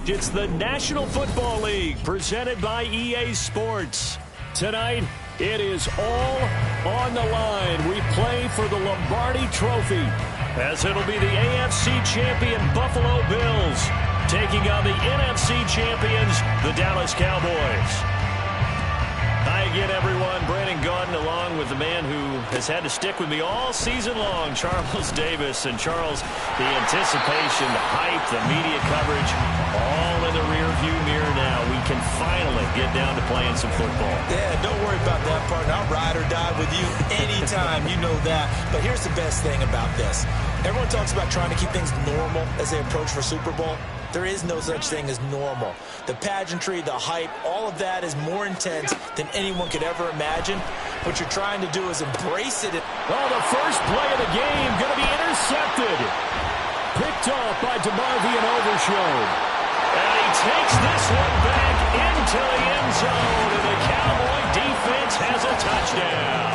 It's the National Football League presented by EA Sports. Tonight, it is all on the line. We play for the Lombardi Trophy, as it'll be the AFC champion Buffalo Bills taking on the NFC champions, the Dallas Cowboys. Hi again, everyone. Brandon Gaudin along with the man who has had to stick with me all season long, Charles Davis. And Charles, the anticipation, the hype, the media coverage, all in the rearview mirror now. We can finally get down to playing some football. Yeah, don't worry about that part. I'll ride or die with you anytime. You know that. But here's the best thing about this. Everyone talks about trying to keep things normal as they approach for Super Bowl. There is no such thing as normal. The pageantry, the hype, all of that is more intense than anyone could ever imagine. What you're trying to do is embrace it. Oh, the first play of the game going to be intercepted. Picked off by DeMarvion Overshown. And he takes this one back into the end zone. And the Cowboy defense has a touchdown.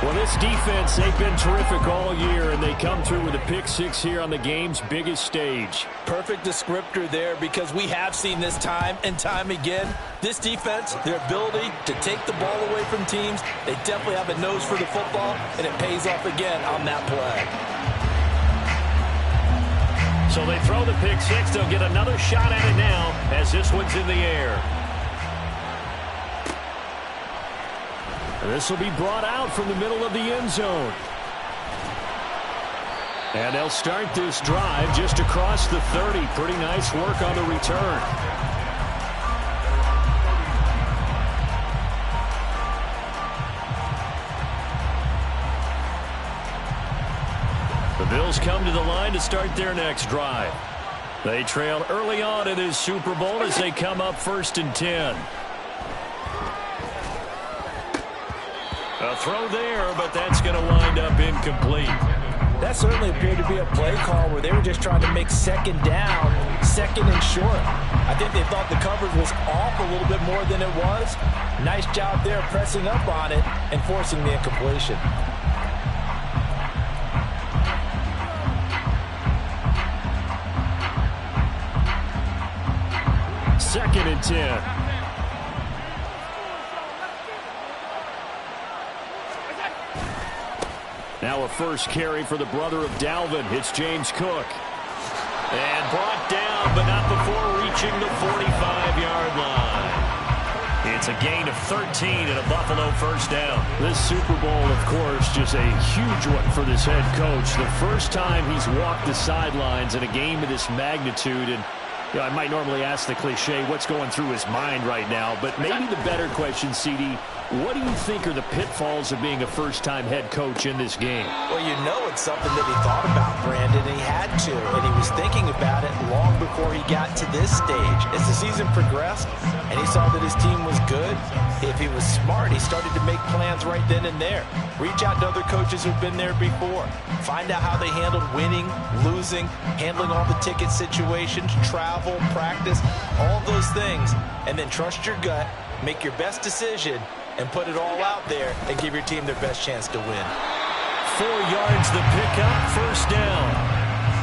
Well, this defense, they've been terrific all year, and they come through with a pick six here on the game's biggest stage. Perfect descriptor there, because we have seen this time and time again. This defense, their ability to take the ball away from teams, they definitely have a nose for the football, and it pays off again on that play. So they throw the pick six. They'll get another shot at it now as this one's in the air. This will be brought out from the middle of the end zone. And they'll start this drive just across the 30. Pretty nice work on the return. The Bills come to the line to start their next drive. They trail early on in this Super Bowl as they come up 1st and 10. A throw there, but that's going to wind up incomplete. That certainly appeared to be a play call where they were just trying to make second down, second and short. I think they thought the coverage was off a little bit more than it was. Nice job there pressing up on it and forcing the incompletion. Second and 10. Now a first carry for the brother of Dalvin. It's James Cook. And brought down, but not before reaching the 45-yard line. It's a gain of 13 and a Buffalo first down. This Super Bowl, of course, just a huge one for this head coach. The first time he's walked the sidelines in a game of this magnitude. And you know, I might normally ask the cliche, what's going through his mind right now? But maybe the better question, CD, what do you think are the pitfalls of being a first-time head coach in this game? Well, you know it's something that he thought about, Brandon. He had to, and he was thinking about it long before he got to this stage. As the season progressed and he saw that his team was good, if he was smart, he started to make plans right then and there. Reach out to other coaches who've been there before. Find out how they handled winning, losing, handling all the ticket situations, travel, practice, all those things. And then trust your gut, make your best decision, and put it all out there and give your team their best chance to win. 4 yards the pickup, first down.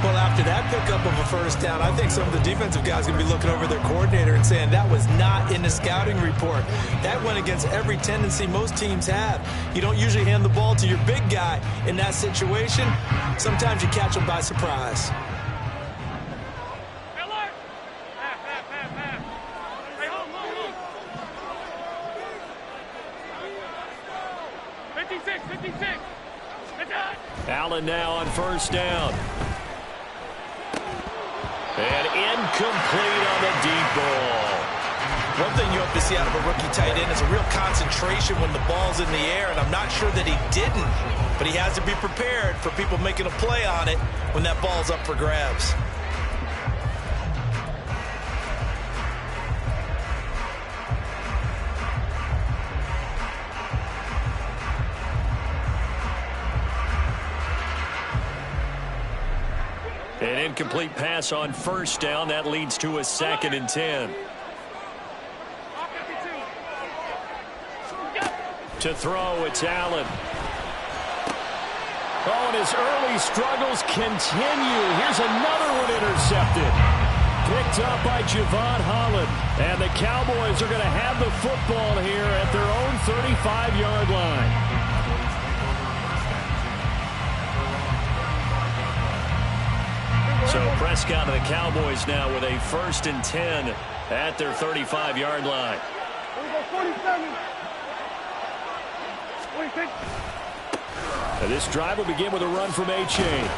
Well, after that pickup of a first down, I think some of the defensive guys are going to be looking over their coordinator and saying that was not in the scouting report. That went against every tendency most teams have. You don't usually hand the ball to your big guy in that situation. Sometimes you catch them by surprise. Allen now on first down. And incomplete on the deep ball. One thing you hope to see out of a rookie tight end is a real concentration when the ball's in the air, and I'm not sure that he didn't, but he has to be prepared for people making a play on it when that ball's up for grabs. An incomplete pass on first down. That leads to a 2nd and 10. To throw, it's Allen. Oh, and his early struggles continue. Here's another one intercepted. Picked up by Javon Holland. And the Cowboys are going to have the football here at their own 35-yard line. So Prescott and the Cowboys now with a 1st and 10 at their 35-yard line. Now this drive will begin with a run from Achane.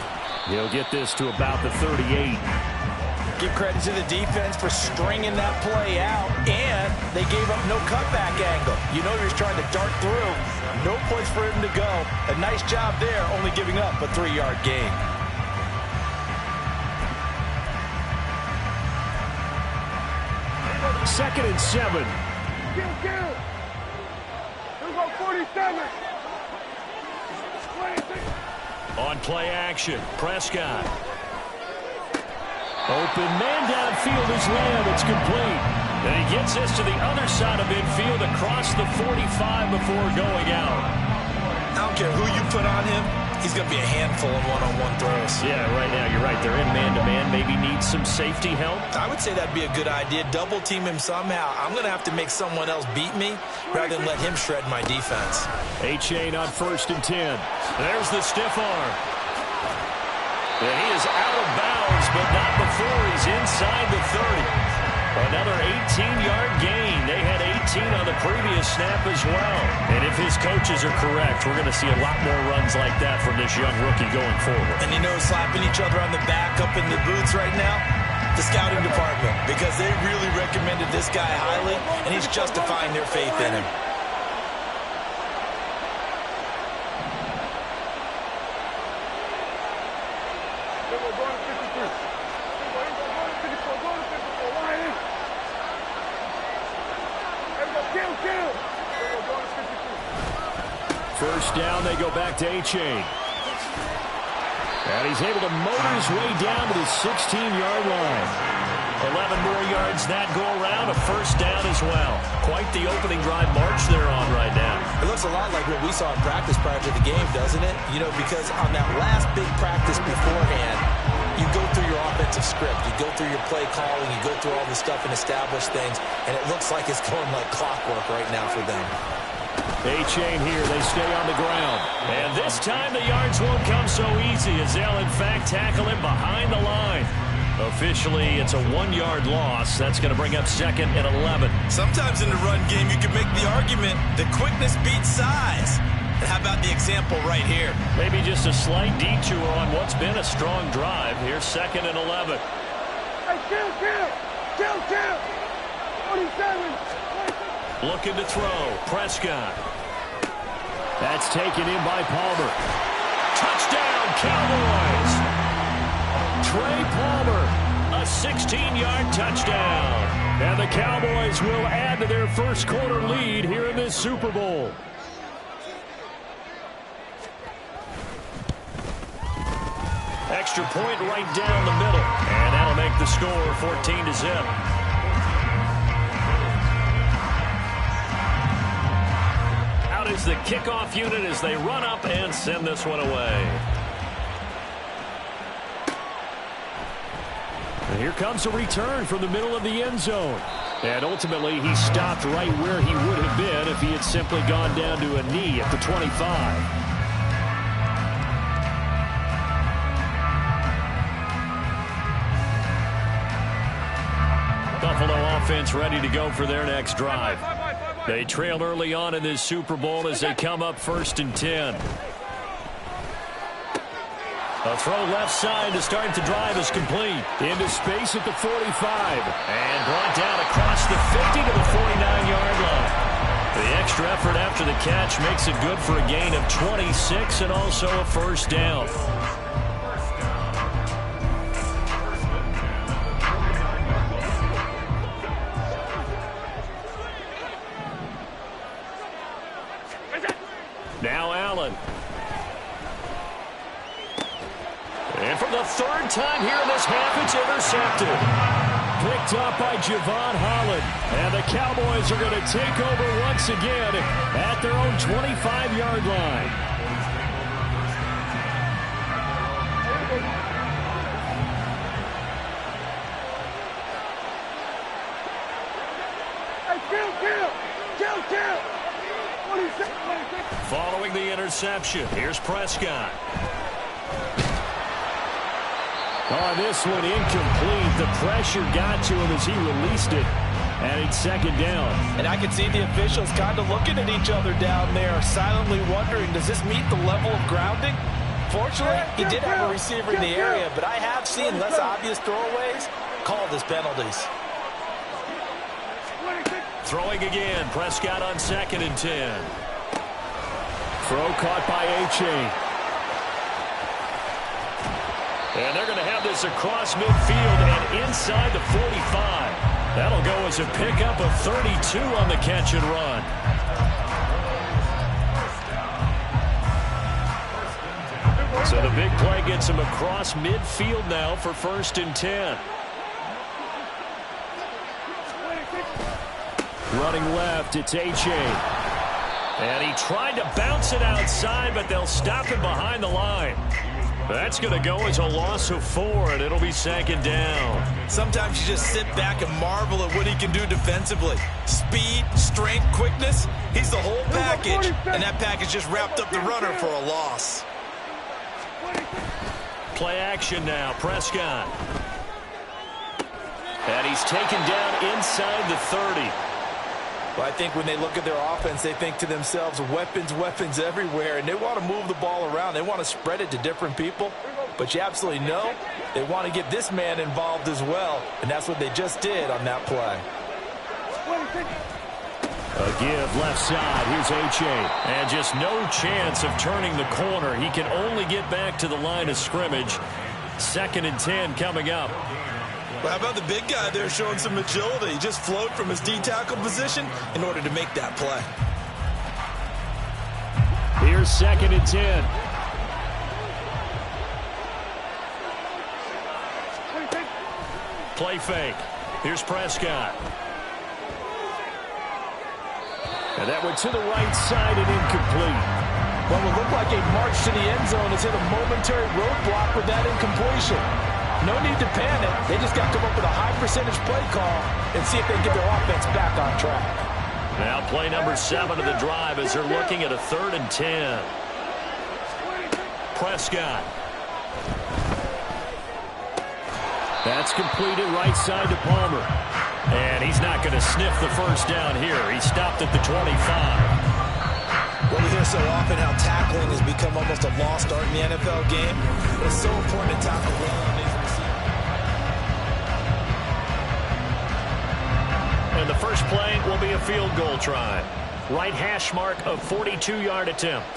He'll get this to about the 38. Give credit to the defense for stringing that play out, and they gave up no cutback angle. You know he was trying to dart through. No place for him to go. A nice job there, only giving up a 3-yard gain. 2nd and 7. Kill. Here's our 47. On play action, Prescott. Open man downfield is Lamb. It's complete. And he gets this to the other side of midfield across the 45 before going out. I don't care who you put on him. He's going to be a handful in one-on-one throws. Yeah, right now you're right. They're in man-to-man. Maybe need some safety help. I would say that'd be a good idea. Double team him somehow. I'm going to have to make someone else beat me rather than let him shred my defense. Achane on 1st and 10. There's the stiff arm. And he is out of bounds, but not before he's inside the 30. Another 18-yard gain. They had 18 on the previous snap as well. And if his coaches are correct, we're going to see a lot more runs like that from this young rookie going forward. And you know, slapping each other on the back up in the boots right now? The scouting department. Because they really recommended this guy highly, and he's justifying their faith in him. First down, they go back to Achane. And he's able to motor his way down to the 16-yard line. 11 more yards that go around, a 1st down as well. Quite the opening drive march they're on right now. It looks a lot like what we saw in practice prior to the game, doesn't it? You know, because on that last big practice beforehand, you go through your offensive script. You go through your play calling. You go through all the stuff and establish things. And it looks like it's going like clockwork right now for them. Achane here. They stay on the ground. And this time the yards won't come so easy as they'll, in fact, tackle him behind the line. Officially, it's a 1-yard loss. That's going to bring up 2nd and 11. Sometimes in the run game, you can make the argument that quickness beats size. And how about the example right here? Maybe just a slight detour on what's been a strong drive. Here's 2nd and 11. Hey, kill. 47. Looking to throw. Prescott. That's taken in by Palmer. Touchdown, Cowboys! Trey Palmer, a 16-yard touchdown. And the Cowboys will add to their first quarter lead here in this Super Bowl. Extra point right down the middle. And that'll make the score 14-0. Out is the kickoff unit as they run up and send this one away. And here comes a return from the middle of the end zone. And ultimately, he stopped right where he would have been if he had simply gone down to a knee at the 25. Buffalo offense ready to go for their next drive. They trailed early on in this Super Bowl as they come up 1st and 10. A throw left side to start the drive is complete. Into space at the 45. And brought down across the 50 to the extra effort after the catch makes it good for a gain of 26 and also a first down. Now Allen. And for the third time here in this half, it's intercepted. Picked up by Javon Holland. And the Cowboys are going to take over once again at their own 25-yard line. Kill. Following the interception, here's Prescott. On this one, incomplete. The pressure got to him as he released it. And it's second down. And I can see the officials kind of looking at each other down there, silently wondering, does this meet the level of grounding? Fortunately, he did have a receiver in the area, but I have seen less obvious throwaways called as penalties. Throwing again. Prescott on 2nd and 10. Throw caught by A-Chain. And they're going to have this across midfield and inside the 45. That'll go as a pickup of 32 on the catch and run. So the big play gets him across midfield now for 1st and 10. Running left, it's A-Chain. And he tried to bounce it outside, but they'll stop him behind the line. That's going to go as a loss of 4, and it'll be 2nd down. Sometimes you just sit back and marvel at what he can do defensively. Speed, strength, quickness. He's the whole package, and that package just wrapped up the runner for a loss. Play action now, Prescott. And he's taken down inside the 30. Well, I think when they look at their offense, they think to themselves, weapons everywhere, and they want to move the ball around. They want to spread it to different people, but you absolutely know they want to get this man involved as well, and that's what they just did on that play. A give left side. Here's A-Chain. And just no chance of turning the corner. He can only get back to the line of scrimmage. 2nd and 10 coming up. Well, how about the big guy there showing some agility? He just flowed from his D-tackle position in order to make that play. Here's 2nd and 10. Play fake. Here's Prescott. And that went to the right side and incomplete. Well, it looked like a march to the end zone has hit a momentary roadblock with that incompletion. No need to panic. They just got to come up with a high percentage play call and see if they can get their offense back on track. Now play number 7 of the drive as they're looking at a 3rd and 10. Prescott. That's completed right side to Palmer. And he's not going to sniff the first down here. He stopped at the 25. Well, we hear so often how tackling has become almost a lost art in the NFL game. But it's so important to tackle well on these receivers. And the first play will be a field goal try. Right hash mark of 42-yard attempt.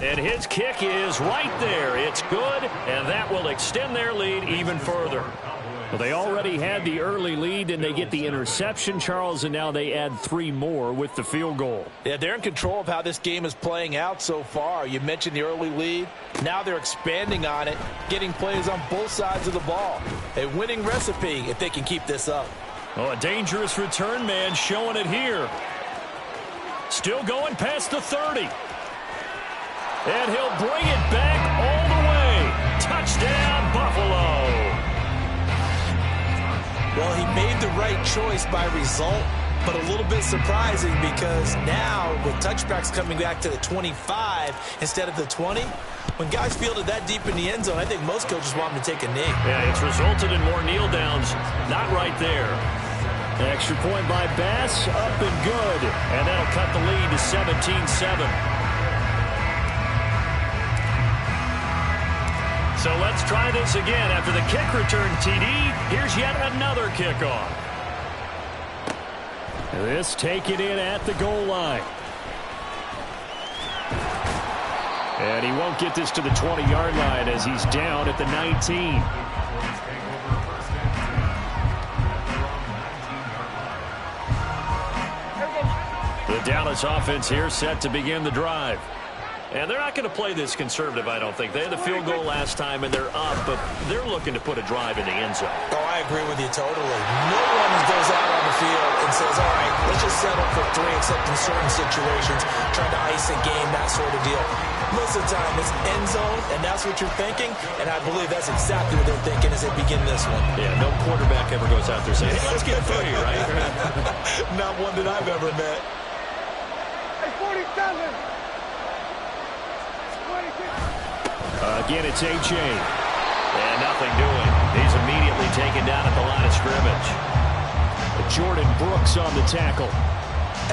And his kick is right there. It's good, and that will extend their lead even further. Well, they already had the early lead, and they get the interception, Charles, and now they add 3 more with the field goal. Yeah, they're in control of how this game is playing out so far. You mentioned the early lead. Now they're expanding on it, getting plays on both sides of the ball. A winning recipe if they can keep this up. Oh, a dangerous return man showing it here. Still going past the 30. And he'll bring it back all the way. Touchdown, Buffalo. Well, he made the right choice by result, but a little bit surprising because now with touchbacks coming back to the 25 instead of the 20, when guys fielded that deep in the end zone, I think most coaches want them to take a knee. Yeah, it's resulted in more kneel downs. Not right there. Extra point by Bass, up and good. And that'll cut the lead to 17-7. So let's try this again. After the kick return TD, here's yet another kickoff. This taken in at the goal line. And he won't get this to the 20-yard line as he's down at the 19. The Dallas offense here set to begin the drive. And they're not going to play this conservative, I don't think. They had the field goal last time, and they're up, but they're looking to put a drive in the end zone. Oh, I agree with you totally. No one goes out on the field and says, all right, let's just settle for 3, except in certain situations, trying to ice a game, that sort of deal. Most of the time, it's end zone, and that's what you're thinking, and I believe that's exactly what they're thinking as they begin this one. Yeah, no quarterback ever goes out there saying, hey, let's get 3, right? Not one that I've ever met. Hey, 47. Again, it's A.J. And nothing doing. He's immediately taken down at the line of scrimmage. Jordan Brooks on the tackle.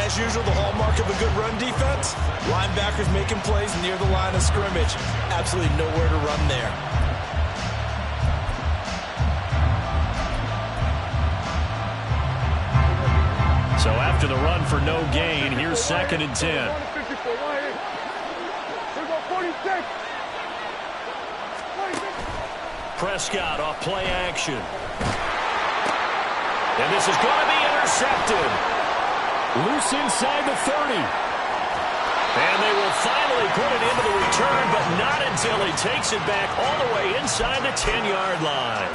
As usual, the hallmark of a good run defense, linebackers making plays near the line of scrimmage. Absolutely nowhere to run there. So after the run for no gain, here's 2nd and 10. Prescott off play action. And this is going to be intercepted. Loose inside the 30. And they will finally put it into the return, but not until he takes it back all the way inside the 10-yard line.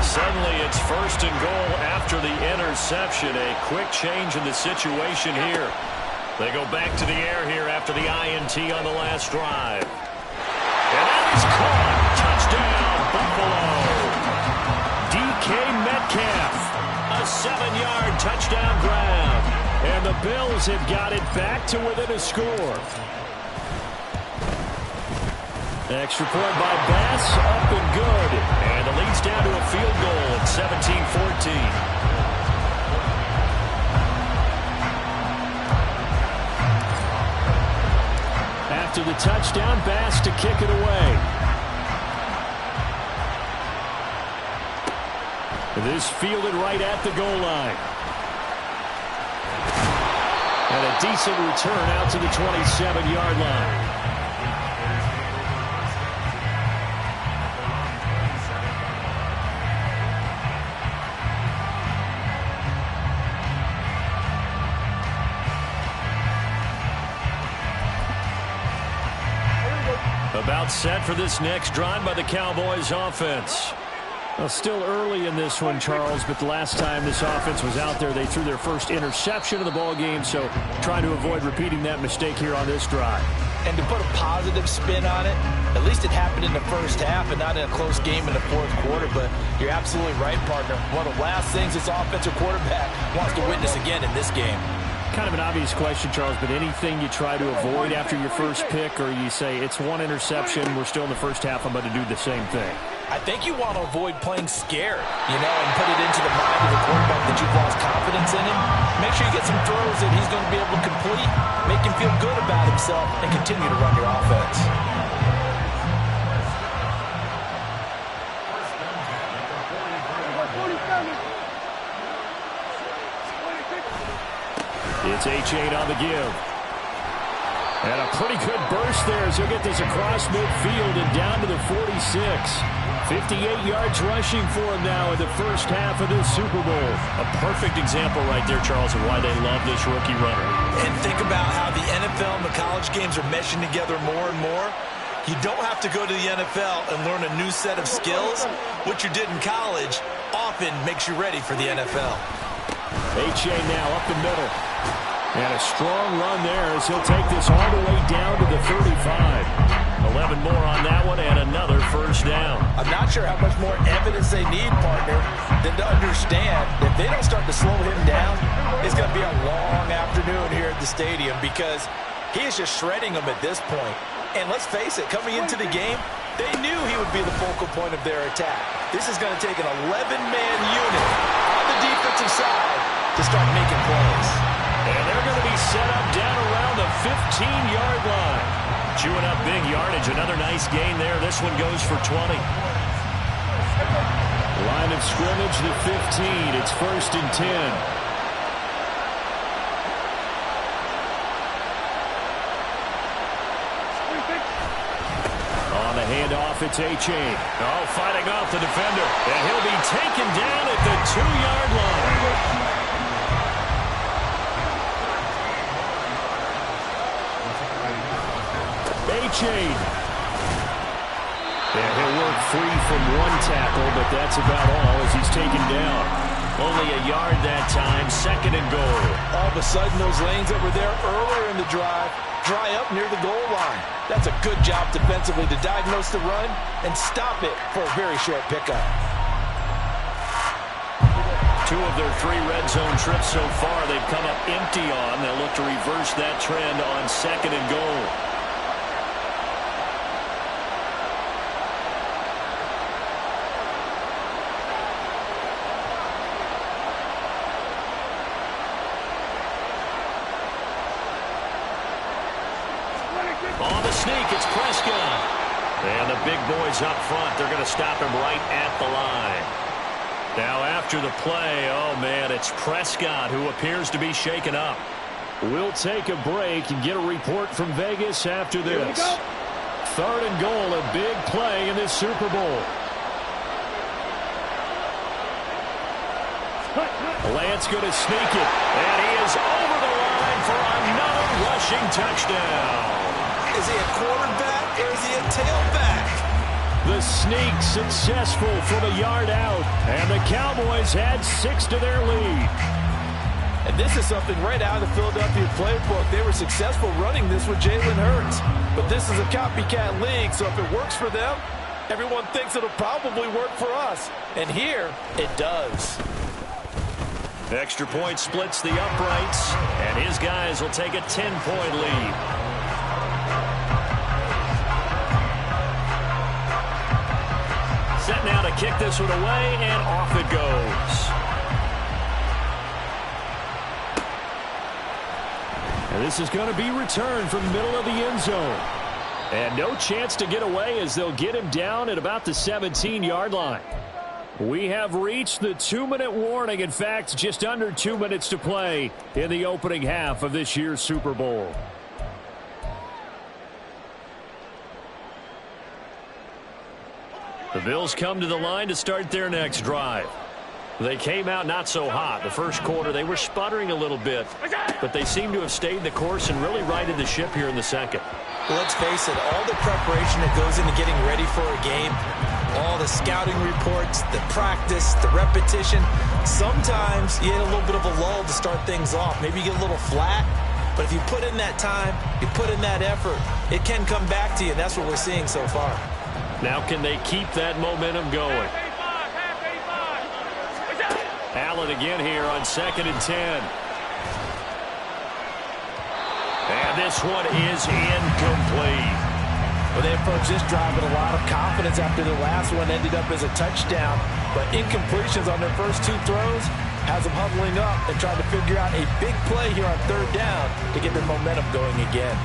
Suddenly it's 1st and goal after the interception. A quick change in the situation here. They go back to the air here after the INT on the last drive. And that is caught. Touchdown, Buffalo. DK Metcalf. A 7-yard touchdown grab. And the Bills have got it back to within a score. Extra point by Bass, up and good. And the lead's down to a field goal at 17-14. After the touchdown, Bass to kick it away. This fielded right at the goal line. And a decent return out to the 27-yard line. About set for this next drive by the Cowboys offense. Well, still early in this one, Charles, but the last time this offense was out there, they threw their first interception of the ball game, so trying to avoid repeating that mistake here on this drive. And to put a positive spin on it, at least it happened in the first half and not in a close game in the 4th quarter, but you're absolutely right, partner. One of the last things this offensive quarterback wants to witness again in this game. Kind of an obvious question, Charles, but anything you try to avoid after your first pick, or you say it's one interception, we're still in the first half, I'm going to do the same thing? I think you want to avoid playing scared, and put it into the mind of the quarterback that you've lost confidence in him. Make sure you get some throws that he's going to be able to complete, make him feel good about himself, and continue to run your offense. It's H8 on the give. And a pretty good burst there as he'll get this across midfield and down to the 46. 58 yards rushing for him now in the first half of this Super Bowl. A perfect example right there, Charles, of why they love this rookie runner. And think about how the NFL and the college games are meshing together more and more. You don't have to go to the NFL and learn a new set of skills. What you did in college often makes you ready for the NFL. H.A. now up the middle. And a strong run there as he'll take this all the way down to the 35. 11 more on that one and another first down. I'm not sure how much more evidence they need, partner, than to understand if they don't start to slow him down, it's going to be a long afternoon here at the stadium because he is just shredding them at this point. And let's face it, coming into the game, they knew he would be the focal point of their attack. This is going to take an 11-man unit on the defensive side to start making plays. And they're going to be set up down around the 15-yard line. Chewing up big yardage. Another nice gain there. This one goes for 20. Line of scrimmage, the 15. It's 1st and 10. Handoff, it's A-Chain. Oh, fighting off the defender. And he'll be taken down at the 2-yard line. A-Chain. And he'll work free from one tackle, but that's about all as he's taken down. Only a yard that time, 2nd and goal. All of a sudden, those lanes that were there earlier in the drive dry up near the goal line. That's a good job defensively to diagnose the run and stop it for a very short pickup. 2 of their 3 red zone trips so far they've come up empty on. They'll look to reverse that trend on 2nd and goal. On the sneak, it's Prescott. And the big boys up front, they're going to stop him right at the line. Now after the play, oh man, it's Prescott who appears to be shaken up. We'll take a break and get a report from Vegas after this. 3rd and goal, a big play in this Super Bowl. Lance going to sneak it, and he is over the line for another rushing touchdown. Is he a quarterback or is he a tailback? The sneak successful from a yard out, and the Cowboys add 6 to their lead. And this is something right out of the Philadelphia playbook. They were successful running this with Jalen Hurts. But this is a copycat league, so if it works for them, everyone thinks it'll probably work for us. And here, it does. Extra point splits the uprights, and his guys will take a 10-point lead. Set now to kick this one away, and off it goes. And this is going to be returned from the middle of the end zone. And no chance to get away as they'll get him down at about the 17-yard line. We have reached the 2-minute warning. In fact, just under 2 minutes to play in the opening half of this year's Super Bowl. The Bills come to the line to start their next drive. They came out not so hot. The first quarter, they were sputtering a little bit, but they seem to have stayed the course and really righted the ship here in the second. Well, let's face it, all the preparation that goes into getting ready for a game, all the scouting reports, the practice, the repetition, sometimes you get a little bit of a lull to start things off. Maybe you get a little flat, but if you put in that time, you put in that effort, it can come back to you, and that's what we're seeing so far. Now can they keep that momentum going? Allen again here on 2nd and 10. And this one is incomplete. Well, they approached this drive with a lot of confidence after the last one ended up as a touchdown. But incompletions on their first 2 throws has them huddling up and trying to figure out a big play here on 3rd down to get their momentum going again.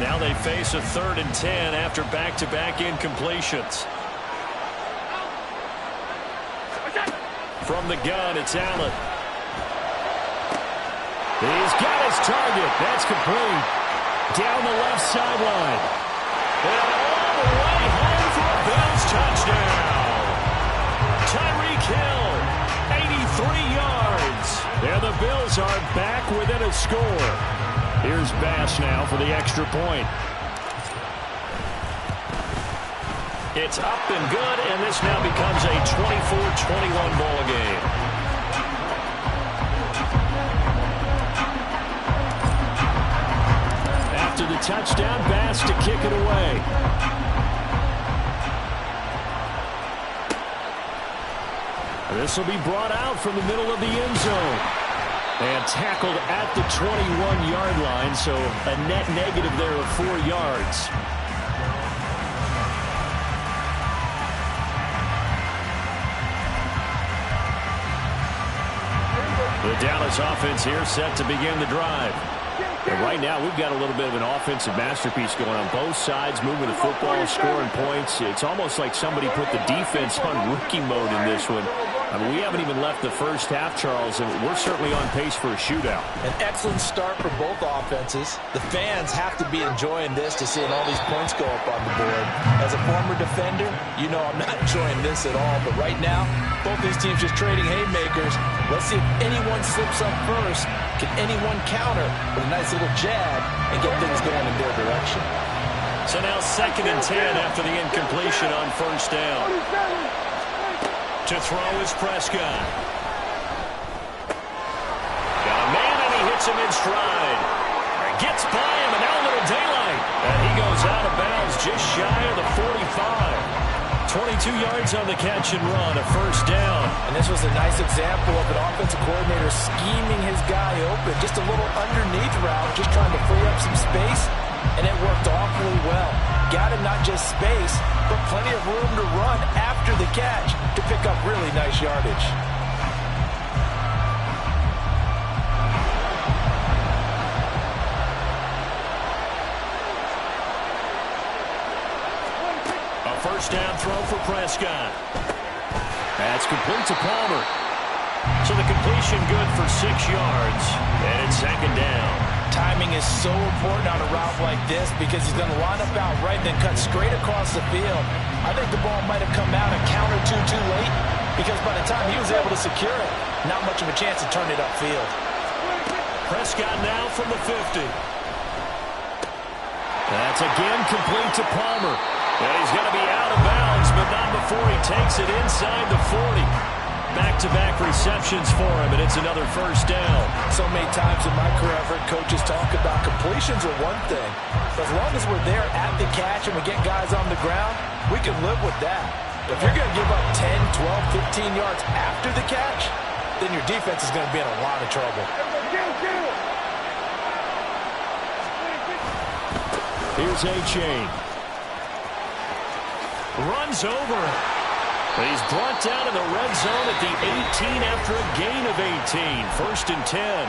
Now they face a 3rd and 10 after back-to-back incompletions. From the gun, it's Allen. He's got his target. That's complete. Down the left sideline. And all the way home for a Bills touchdown. Tyreek Hill, 83 yards. And the Bills are back within a score. Here's Bass now for the extra point. It's up and good, and this now becomes a 24-21 ball game. After the touchdown, Bass to kick it away. This will be brought out from the middle of the end zone. And tackled at the 21-yard line, so a net negative there of 4 yards. The Dallas offense here set to begin the drive. And right now, we've got a little bit of an offensive masterpiece going on both sides, moving the football, scoring points. It's almost like somebody put the defense on rookie mode in this one. I mean, we haven't even left the first half, Charles, and we're certainly on pace for a shootout. An excellent start for both offenses. The fans have to be enjoying this to seeing all these points go up on the board. As a former defender, you know I'm not enjoying this at all. But right now, both these teams just trading haymakers. Let's see if anyone slips up first. Can anyone counter with a nice little jab and get things going in their direction? So now 2nd and 10 after the incompletion on first down. To throw is Prescott. Got a man, and he hits him in stride. Gets by him, and now a little daylight. And he goes out of bounds just shy of the 45. 22 yards on the catch and run, a first down. And this was a nice example of an offensive coordinator scheming his guy open. Just a little underneath route, just trying to free up some space, and it worked awfully well. Got him not just space, but plenty of room to run after the catch to pick up really nice yardage. A first down throw for Prescott. That's complete to Palmer. So the completion good for 6 yards, and it's 2nd down. Timing is so important on a route like this because he's going to line up out right, then cut straight across the field. I think the ball might have come out a count or two too late because by the time he was able to secure it, not much of a chance to turn it upfield. Prescott now from the 50. That's again complete to Palmer. And he's going to be out of bounds, but not before he takes it inside the 40. Back-to-back receptions for him, and it's another first down. So many times in my career, I've heard coaches talk about completions are one thing. But as long as we're there at the catch and we get guys on the ground, we can live with that. If you're going to give up 10, 12, 15 yards after the catch, then your defense is going to be in a lot of trouble. Here's A-Chain. Runs over it. But he's brought down in the red zone at the 18 after a gain of 18. 1st and 10.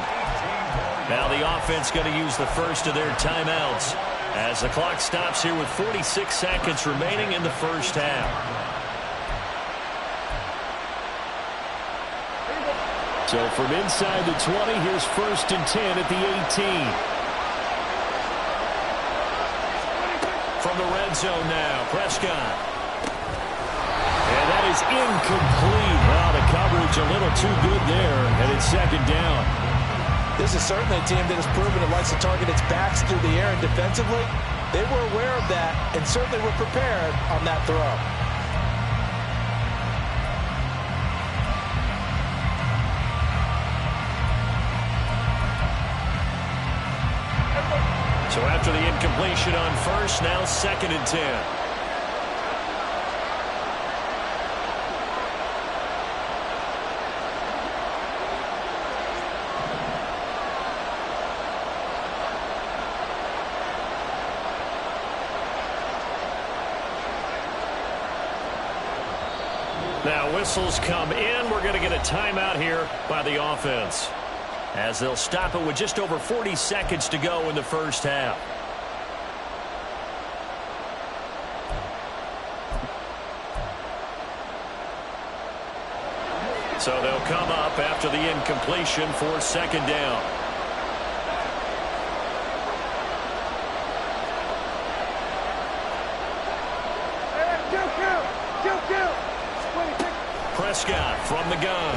Now the offense going to use the first of their timeouts as the clock stops here with 46 seconds remaining in the first half. So from inside the 20, here's 1st and 10 at the 18. From the red zone now, Prescott. And that is incomplete. Wow, the coverage a little too good there, and it's 2nd down. This is certainly a team that has proven it likes to target its backs through the air, and defensively, they were aware of that and certainly were prepared on that throw. So after the incompletion on first, now 2nd and 10. Now whistles come in. We're going to get a timeout here by the offense, as they'll stop it with just over 40 seconds to go in the first half. So they'll come up after the incompletion for 2nd down. Prescott from the gun.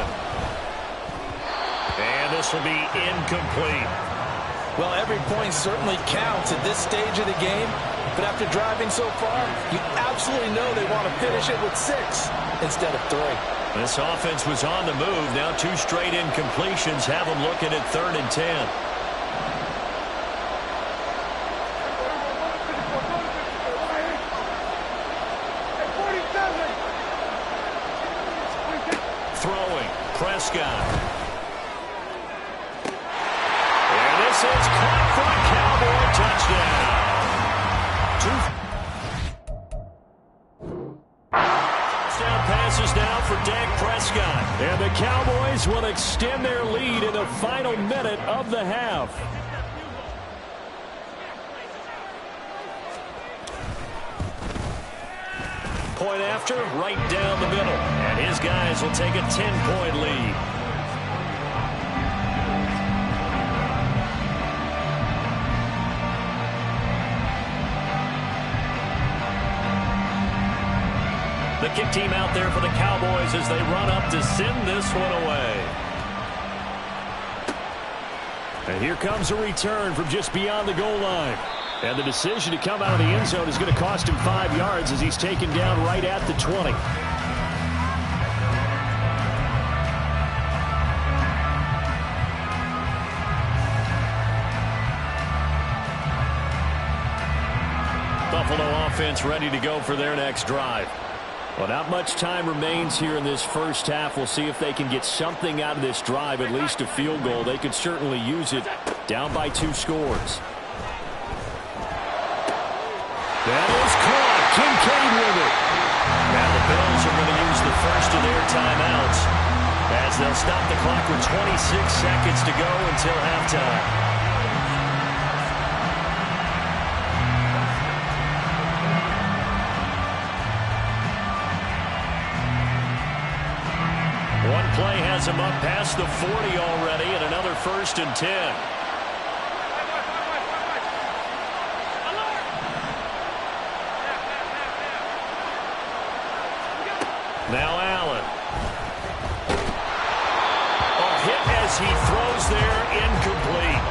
And this will be incomplete. Well, every point certainly counts at this stage of the game. But after driving so far, you absolutely know they want to finish it with 6 instead of 3. This offense was on the move. Now 2 straight incompletions have them looking at 3rd and 10. Throwing, Prescott. And this is caught for a Cowboy touchdown. Touchdown passes now for Dak Prescott. And the Cowboys Cowboys will extend their lead in the final minute of the half. Point after, right down the middle. And his guys will take a 10-point lead. The kick team out there for the Cowboys as they run up to send this one away. And here comes a return from just beyond the goal line. And the decision to come out of the end zone is going to cost him 5 yards as he's taken down right at the 20. Buffalo offense ready to go for their next drive. Well, not much time remains here in this first half. We'll see if they can get something out of this drive, at least a field goal. They could certainly use it down by 2 scores. That is caught. Kincaid with it. Now the Bills are going to use the first of their timeouts as they'll stop the clock with 26 seconds to go until halftime. One play has him up past the 40 already, and another 1st and 10. Now Allen. A hit as he throws there, incomplete.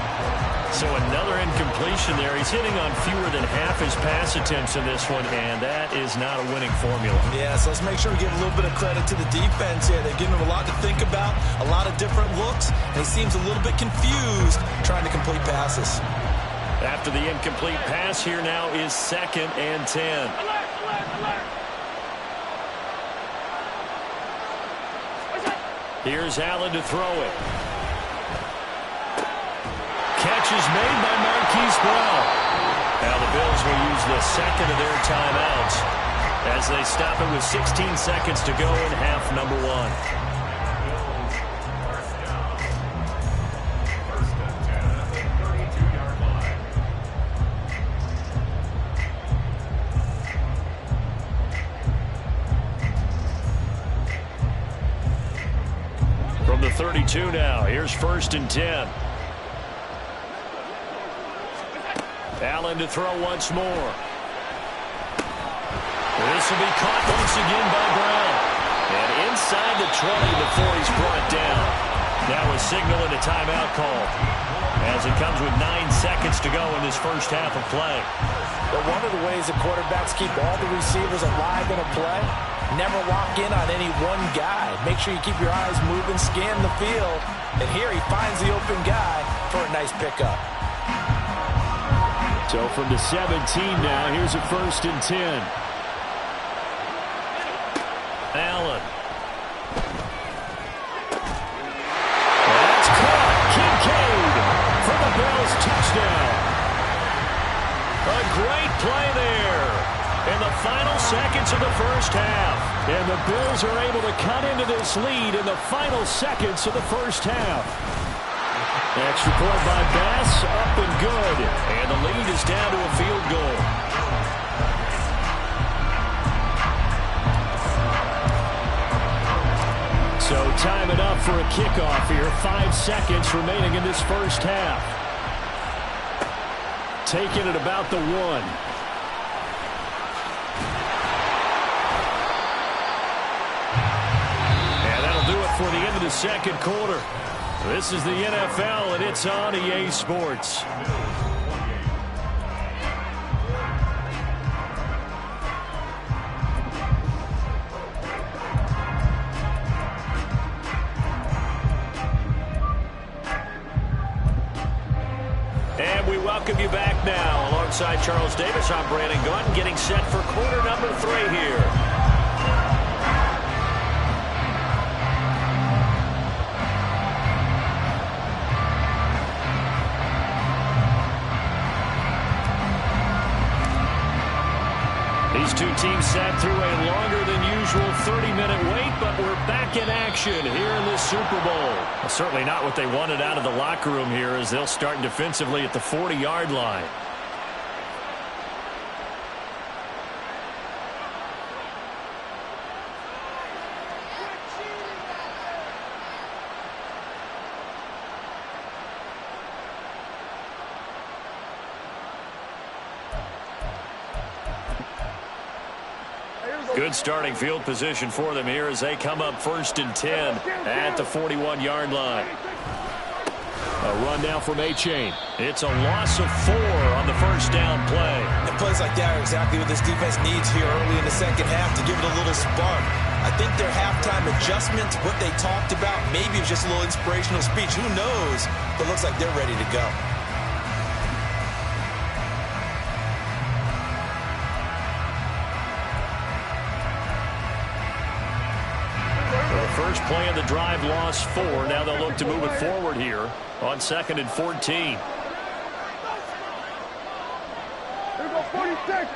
So another incompletion there. He's hitting on fewer than half his pass attempts in this one, and that is not a winning formula. Yeah, so let's make sure we give a little bit of credit to the defense here. They've given him a lot to think about, a lot of different looks, and he seems a little bit confused trying to complete passes. After the incomplete pass, here now is 2nd and 10. Here's Allen to throw it. Catch is made by Marquise Brown. Now the Bills will use the 2nd of their timeouts as they stop it with 16 seconds to go in half number 1. From the 32 now, here's 1st and 10. Allen to throw once more. This will be caught once again by Brown. And inside the 20 before he's brought down. Now a signal and a timeout call as it comes with 9 seconds to go in this first half of play. But one of the ways the quarterbacks keep all the receivers alive in a play, never lock in on any one guy. Make sure you keep your eyes moving, scan the field. And here he finds the open guy for a nice pickup. So from the 17 now, here's a 1st and 10. Allen. That's caught. Kincaid for the Bills touchdown. A great play there in the final seconds of the first half. And the Bills are able to cut into this lead in the final seconds of the first half. Extra point by Bass, up and good. And the lead is down to a field goal. So time it up for a kickoff here. 5 seconds remaining in this first half. Taking it about the 1. And that'll do it for the end of the second quarter. This is the NFL, and it's on EA Sports. And we welcome you back now. Alongside Charles Davis, I'm Brandon Gaudin, getting set for quarter number 3 here. The These two teams sat through a longer than usual 30-minute wait, but we're back in action here in this Super Bowl. Well, certainly not what they wanted out of the locker room here, as they'll start defensively at the 40-yard line. Good starting field position for them here as they come up 1st and 10 at the 41-yard line. A run now from Achane. It's a loss of 4 on the first down play. And plays like that are exactly what this defense needs here early in the second half to give it a little spark. I think their halftime adjustments, what they talked about, maybe it was just a little inspirational speech. Who knows? But it looks like they're ready to go. First play of the drive, lost 4. Now they'll look to move it forward here on 2nd and 14. Here we go, 46.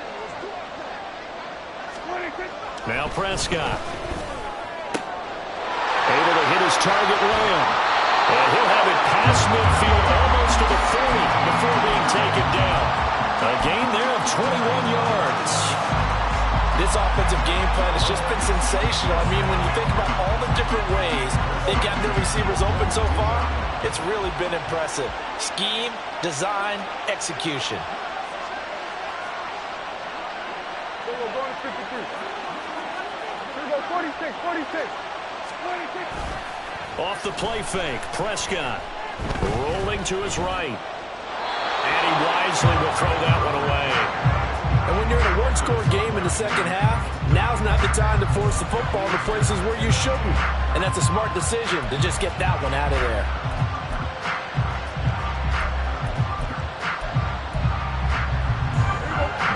26. Now Prescott. Able to hit his target, Lamb. And he'll have it past midfield almost to the 40 before being taken down. A gain there of 21 yards. This offensive game plan has just been sensational. I mean, when you think about all the different ways they've gotten their receivers open so far, it's really been impressive. Scheme, design, execution. Here we go, going to 53. Here we go, 46, 46. 26. Off the play fake, Prescott rolling to his right. And he wisely will throw that one away. And when you're in a one-score game in the second half, now's not the time to force the football to places where you shouldn't. And that's a smart decision to just get that one out of there.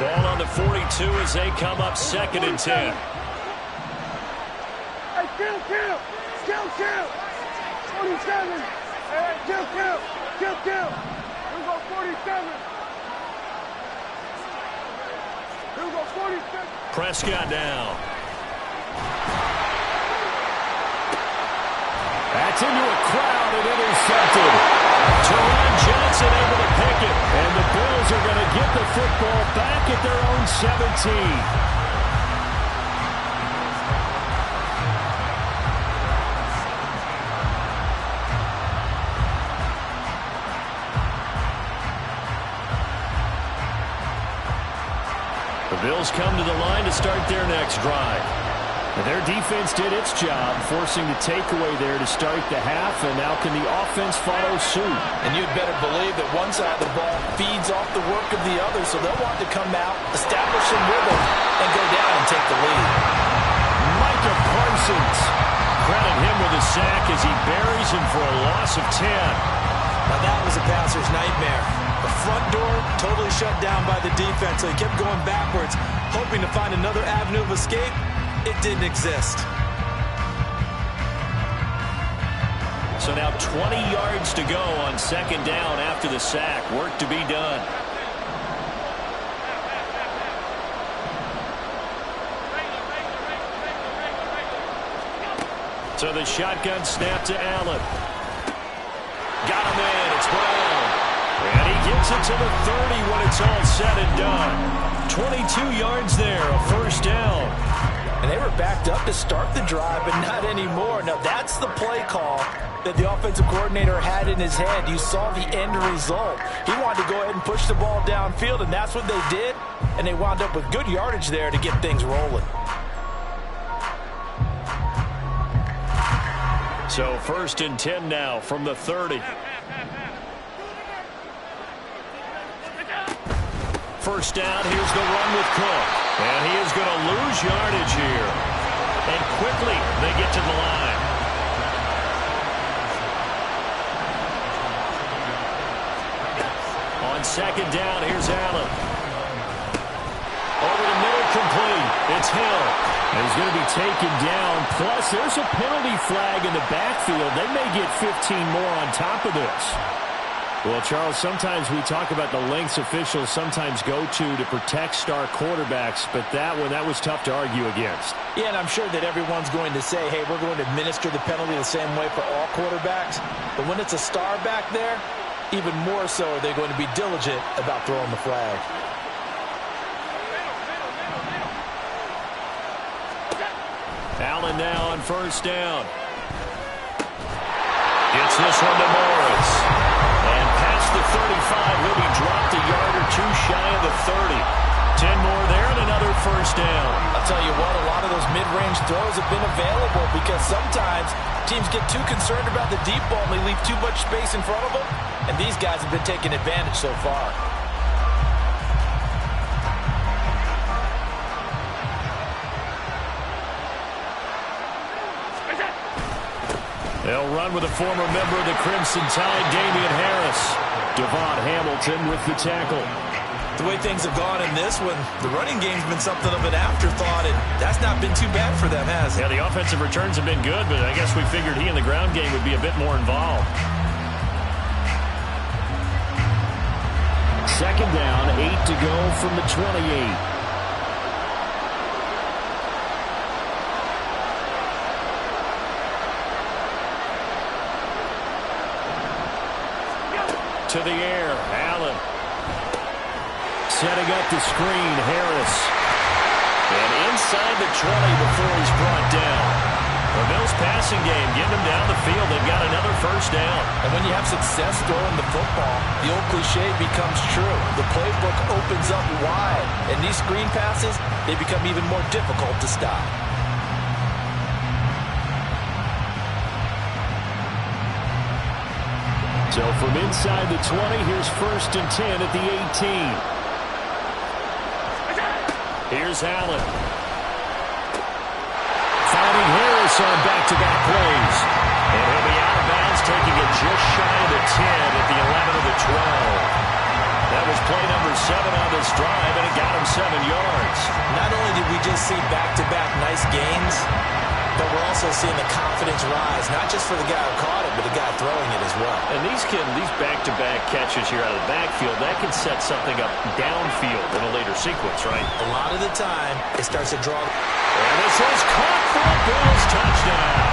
Ball on the 42 as they come up 2nd and 10. Hey, kill. 47. Hey, kill. Here we go, 47. Here we go, 46. Prescott down. That's into a crowd and intercepted. Teron Johnson able to pick it. And the Bills are going to get the football back at their own 17. The Bills come to the line to start their next drive. And their defense did its job, forcing the takeaway there to start the half, and now can the offense follow suit? And you'd better believe that one side of the ball feeds off the work of the other, so they'll want to come out, establish some rhythm, and go down and take the lead. Micah Parsons. Credit him with a sack as he buries him for a loss of 10. Now that was a passer's nightmare. The front door totally shut down by the defense, so he kept going backwards, hoping to find another avenue of escape. It didn't exist. So now 20 yards to go on 2nd down after the sack. Work to be done. So the shotgun snap to Allen. Got him in. It's Brown. And he gets it to the 30 when it's all said and done. 22 yards there, a first down. And they were backed up to start the drive, but not anymore. Now, that's the play call that the offensive coordinator had in his head. You saw the end result. He wanted to go ahead and push the ball downfield, and that's what they did. And they wound up with good yardage there to get things rolling. So 1st and 10 now from the 30. First down, here's the run with Cook. And he is going to lose yardage here. And quickly, they get to the line. On 2nd down, here's Allen. Over the middle, complete. It's Hill. And he's going to be taken down. Plus, there's a penalty flag in the backfield. They may get 15 more on top of this. Well, Charles, sometimes we talk about the lengths officials sometimes go to protect star quarterbacks, but that was tough to argue against. Yeah, and I'm sure that everyone's going to say, hey, we're going to administer the penalty the same way for all quarterbacks. But when it's a star back there, even more so are they going to be diligent about throwing the flag. Allen now on first down. Gets this one to Morris. And past the 35, he'll be dropped a yard or two shy of the 30. 10 more there and another first down. I'll tell you what, a lot of those mid-range throws have been available because sometimes teams get too concerned about the deep ball and they leave too much space in front of them. And these guys have been taking advantage so far. They'll run with a former member of the Crimson Tide, Damian Harris. Devon Hamilton with the tackle. The way things have gone in this one, the running game's been something of an afterthought, and that's not been too bad for them, has it? Yeah, the offensive returns have been good, but I guess we figured he in the ground game would be a bit more involved. Second down, 8 to go from the 28. To the air, Allen. Setting up the screen, Harris. And inside the 20 before he's brought down. The Bills passing game, getting them down the field. They've got another first down. And when you have success throwing the football, the old cliche becomes true. The playbook opens up wide. And these screen passes, they become even more difficult to stop. So from inside the 20, here's first and 10 at the 18. Here's Allen. Finding Harris on back-to-back plays. And he'll be out of bounds, taking it just shy of the 10 at the 11 of the 12. That was play number 7 on this drive, and it got him 7 yards. Not only did we just see back-to-back nice gains, but we're also seeing the confidence rise, not just for the guy who caught it, but the guy throwing it as well. And these back-to-back catches here out of the backfield, that can set something up downfield in a later sequence, right? A lot of the time, it starts to draw. And this is caught for a Bills touchdown.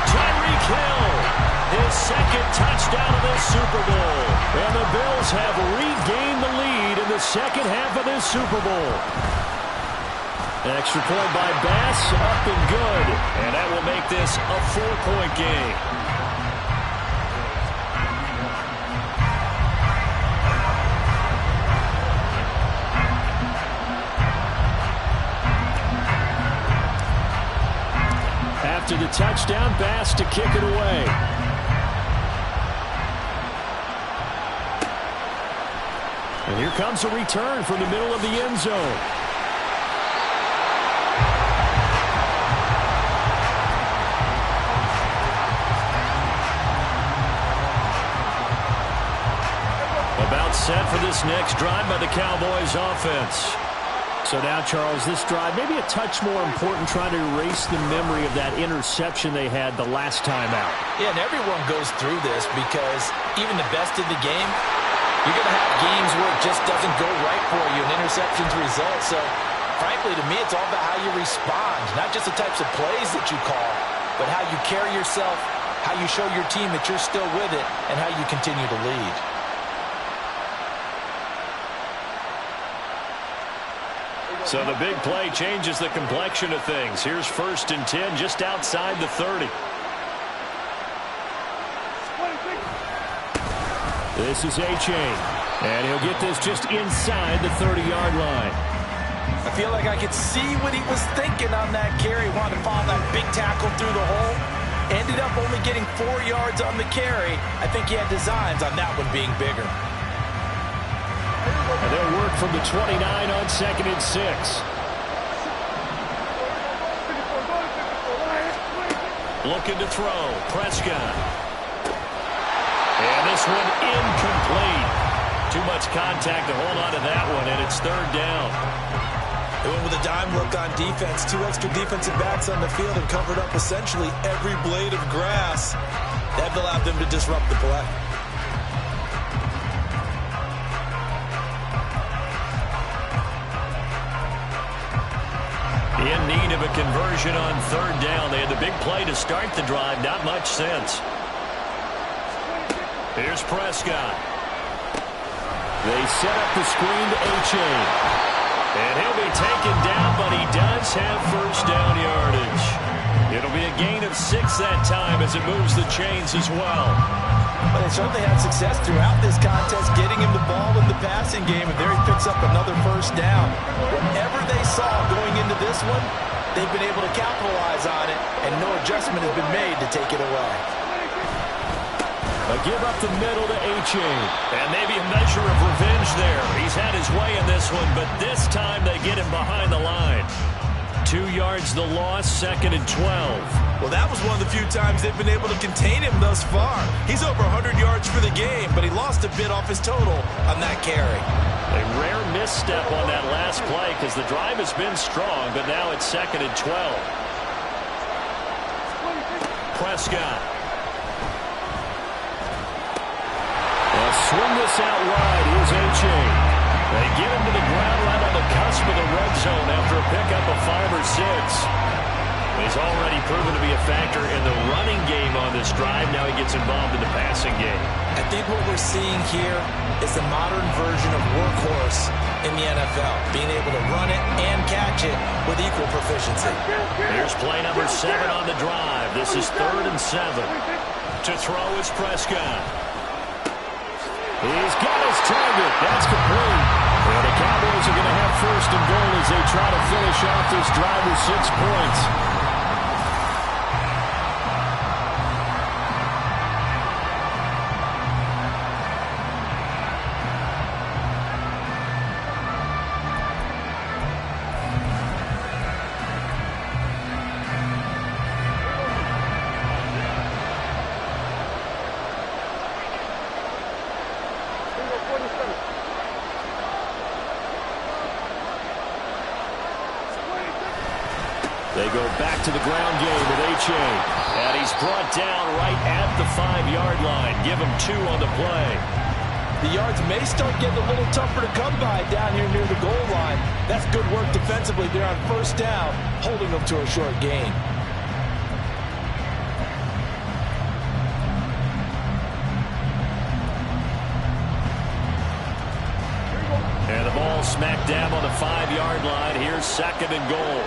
Tyreek Hill, his second touchdown of this Super Bowl. And the Bills have regained the lead in the second half of this Super Bowl. An extra point by Bass, up and good. And that will make this a 4-point game. After the touchdown, Bass to kick it away. And here comes a return from the middle of the end zone. About set for this next drive by the Cowboys offense. So now, Charles, this drive maybe a touch more important, trying to erase the memory of that interception they had the last time out. Yeah, and everyone goes through this because even the best of the game, you're going to have games where it just doesn't go right for you and interceptions result. So, frankly, to me, it's all about how you respond, not just the types of plays that you call, but how you carry yourself, how you show your team that you're still with it, and how you continue to lead. So the big play changes the complexion of things. Here's first and 10 just outside the 30. This is A-Chain. And he'll get this just inside the 30-yard line. I feel like I could see what he was thinking on that carry. Wanted to follow that big tackle through the hole. Ended up only getting 4 yards on the carry. I think he had designs on that one being bigger. And they'll work from the 29 on second and 6. Looking to throw. Prescott. And this one incomplete. Too much contact to hold on to that one, and it's third down. They went with a dime look on defense. 2 extra defensive backs on the field and covered up essentially every blade of grass. That allowed them to disrupt the play. need of a conversion on third down. They had the big play to start the drive. Not much sense. Here's Prescott. They set up the screen to A-Chain. And he'll be taken down, but he does have first down yardage. It'll be a gain of 6 that time as it moves the chains as well. But they certainly had success throughout this contest, getting him the ball in the passing game, and there he picks up another first down. Whatever they saw going into this one, they've been able to capitalize on it, and no adjustment has been made to take it away. A give up the middle to A-Chain. And maybe a measure of revenge there. He's had his way in this one, but this time they get him behind the line. 2 yards the loss, 2nd and 12. Well, that was one of the few times they've been able to contain him thus far. He's over 100 yards for the game, but he lost a bit off his total on that carry. A rare misstep on that last play because the drive has been strong, but now it's 2nd and 12. Prescott. Swing this out wide. Here's A-Chain. They get him to the ground right on the cusp of the red zone after a pickup of 5 or 6. He's already proven to be a factor in the running game on this drive. Now he gets involved in the passing game. I think what we're seeing here is the modern version of workhorse in the NFL, being able to run it and catch it with equal proficiency. Here's play number 7 on the drive. This is 3rd and 7. To throw is Prescott. He's got his target. That's complete. And the Cowboys are going to have 1st and goal as they try to finish off this drive with 6 points. They go back to the ground game with A-Chain. And he's brought down right at the 5-yard line. Give him 2 on the play. The yards may start getting a little tougher to come by down here near the goal line. That's good work defensively there on 1st down, holding them to a short gain. And the ball smack dab on the 5-yard line. Here's 2nd and goal.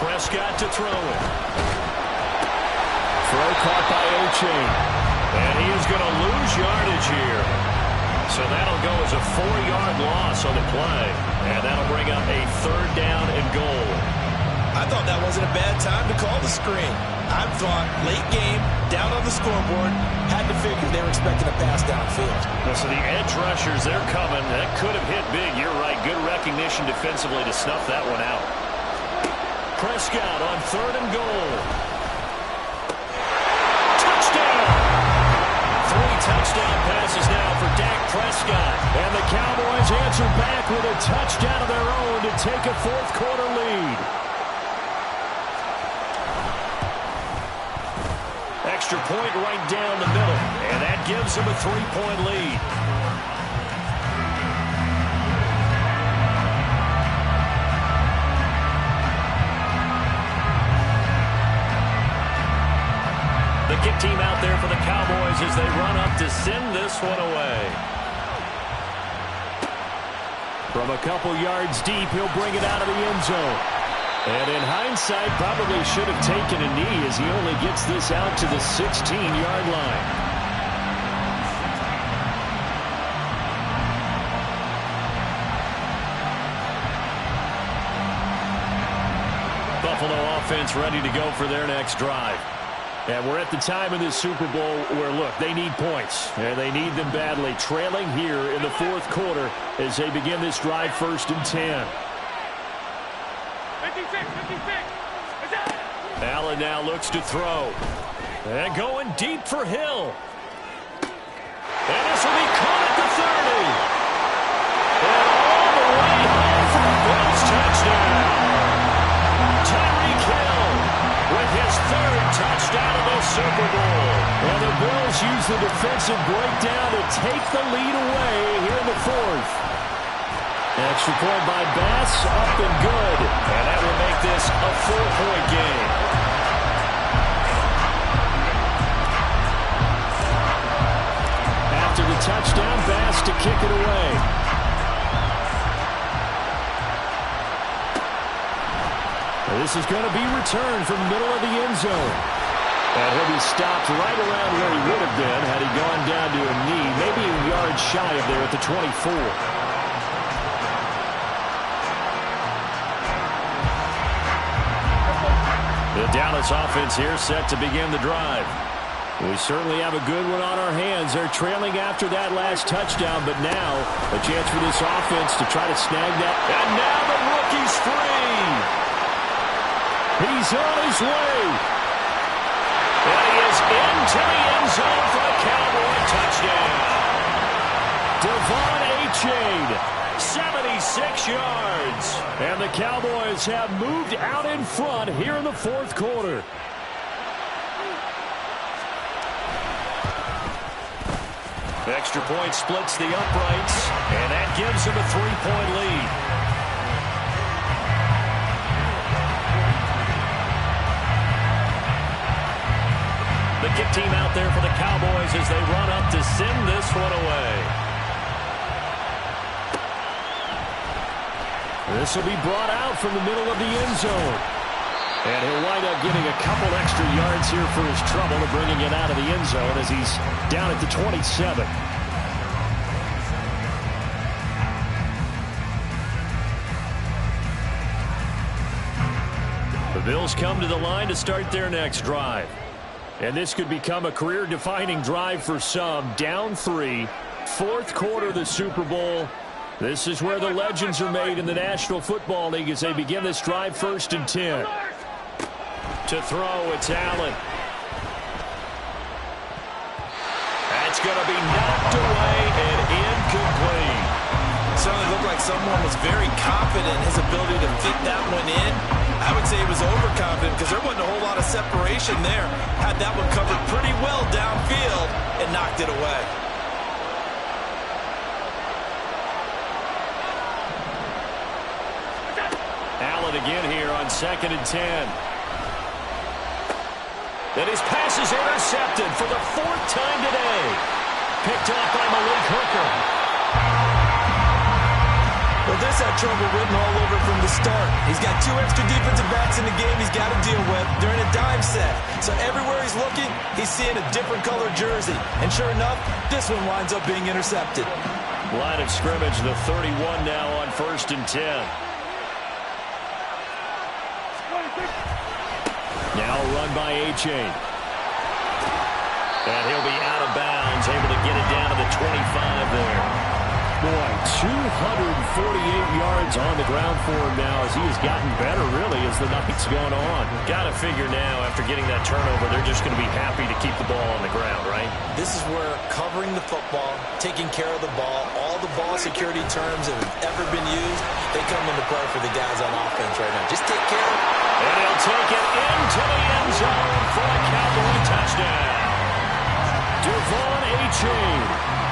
Prescott to throw it. Throw caught by A-Chain. And he is going to lose yardage here. So that'll go as a 4-yard loss on the play. And that'll bring up a 3rd down and goal. I thought that wasn't a bad time to call the screen. I thought late game, down on the scoreboard, had to figure they were expecting a pass downfield. So the edge rushers, they're coming. That could have hit big. You're right. Good recognition defensively to snuff that one out. Prescott on 3rd and goal. Touchdown! 3 touchdown passes now for Dak Prescott. And the Cowboys answer back with a touchdown of their own to take a 4th quarter lead. Extra point right down the middle. And that gives them a 3-point lead. The kick team out there for the Cowboys as they run up to send this one away. From a couple yards deep, he'll bring it out of the end zone. And in hindsight, probably should have taken a knee as he only gets this out to the 16-yard line. Buffalo offense ready to go for their next drive. And we're at the time of this Super Bowl where, look, they need points. And they need them badly. Trailing here in the 4th quarter as they begin this drive 1st and 10. 56. Allen now looks to throw. And going deep for Hill. And this will be caught at the 30. And all the way home for a Bills touchdown. Tyreek Hill with his 3rd touchdown of the Super Bowl. And the Bills use the defensive breakdown to take the lead away here in the 4th. Extra point by Bass, up and good. And that will make this a 4-point game. After the touchdown, Bass to kick it away. This is going to be returned from the middle of the end zone. And he'll be stopped right around where he would have been had he gone down to a knee, maybe a yard shy of there at the 24. The Dallas offense here set to begin the drive. We certainly have a good one on our hands. They're trailing after that last touchdown, but now a chance for this offense to try to snag that. And now the rookie's free. He's on his way. And he is into the end zone for a Cowboy touchdown. Devon Achane. 76 yards. And the Cowboys have moved out in front here in the fourth quarter. Extra point splits the uprights, and that gives them a 3-point lead. The kick team out there for the Cowboys as they run up to send this one away. This will be brought out from the middle of the end zone. And he'll wind up getting a couple extra yards here for his trouble of bringing it out of the end zone as he's down at the 27. The Bills come to the line to start their next drive. And this could become a career-defining drive for some. Down 3, fourth quarter of the Super Bowl. This is where the legends are made in the National Football League as they begin this drive 1st and 10. To throw, it's Allen. That's going to be knocked away and incomplete. It certainly looked like someone was very confident in his ability to fit that one in. I would say he was overconfident because there wasn't a whole lot of separation there. Had that one covered pretty well downfield and knocked it away. Allen again here on 2nd and 10. And his pass is intercepted for the 4th time today. Picked up by Malik Hooker. Well, this had trouble written all over from the start. He's got 2 extra defensive backs in the game he's got to deal with during a dime set. So everywhere he's looking, he's seeing a different color jersey. And sure enough, this one winds up being intercepted. Line of scrimmage, the 31 now on 1st and 10. Now run by Achane. And he'll be out of bounds, able to get it down to the 25 there. Boy, 248 yards on the ground for him now as he has gotten better, really, as the night's gone on. Got to figure now, after getting that turnover, they're just going to be happy to keep the ball on the ground, right? This is where covering the football, taking care of the ball, all the ball security terms that have ever been used, they come into play for the guys on offense right now. Just take care of it. And he'll take it into the end zone for a Cowboy touchdown. Devon Achane,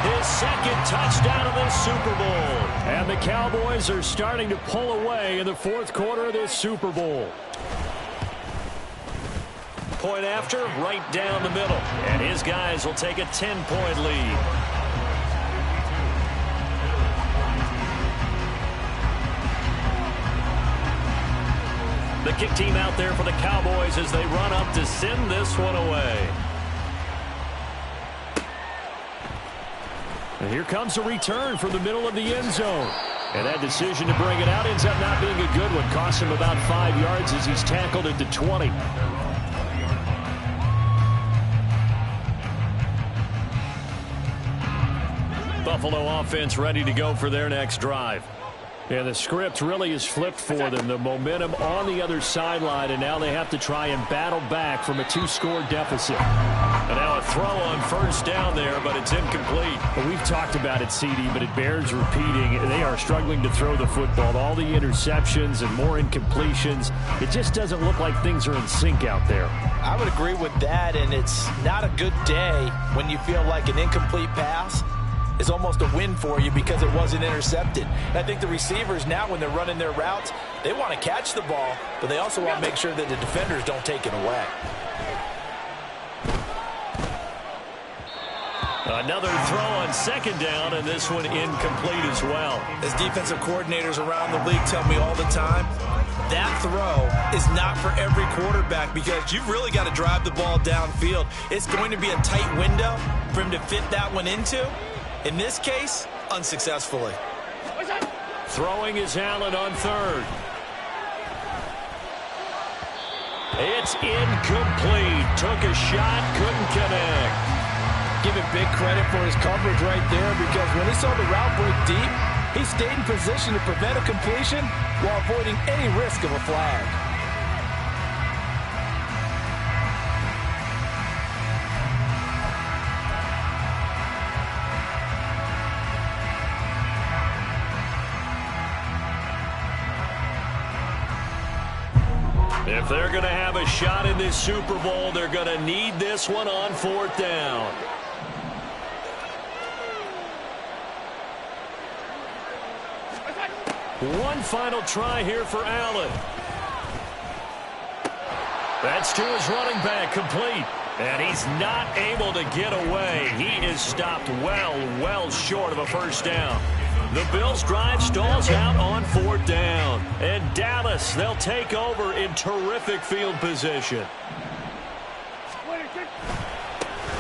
his 2nd touchdown of this Super Bowl. And the Cowboys are starting to pull away in the 4th quarter of this Super Bowl. Point after, right down the middle. And his guys will take a 10-point lead. The kick team out there for the Cowboys as they run up to send this one away. And here comes a return from the middle of the end zone. And that decision to bring it out ends up not being a good one. Costs him about 5 yards as he's tackled at the 20. Buffalo offense ready to go for their next drive. And the script really is flipped for them. The momentum on the other sideline, and now they have to try and battle back from a 2-score deficit. And now a throw on 1st down there, but it's incomplete. Well, we've talked about it, CD, but it bears repeating. They are struggling to throw the football. All the interceptions and more incompletions. It just doesn't look like things are in sync out there. I would agree with that, and it's not a good day when you feel like an incomplete pass is almost a win for you because it wasn't intercepted. And I think the receivers now, when they're running their routes, they want to catch the ball, but they also want to make sure that the defenders don't take it away. Another throw on second down, and this one incomplete as well. As defensive coordinators around the league tell me all the time, that throw is not for every quarterback because you've really got to drive the ball downfield. It's going to be a tight window for him to fit that one into. In this case, unsuccessfully. Throwing is Allen on third. It's incomplete. Took a shot, couldn't connect. Give him big credit for his coverage right there because when he saw the route break deep, he stayed in position to prevent a completion while avoiding any risk of a flag. If they're going to have a shot in this Super Bowl, they're going to need this one on fourth down. One final try here for Allen. That's to his running back, complete. And he's not able to get away. He is stopped well short of a first down. The Bills' drive stalls out on fourth down. And Dallas, they'll take over in terrific field position.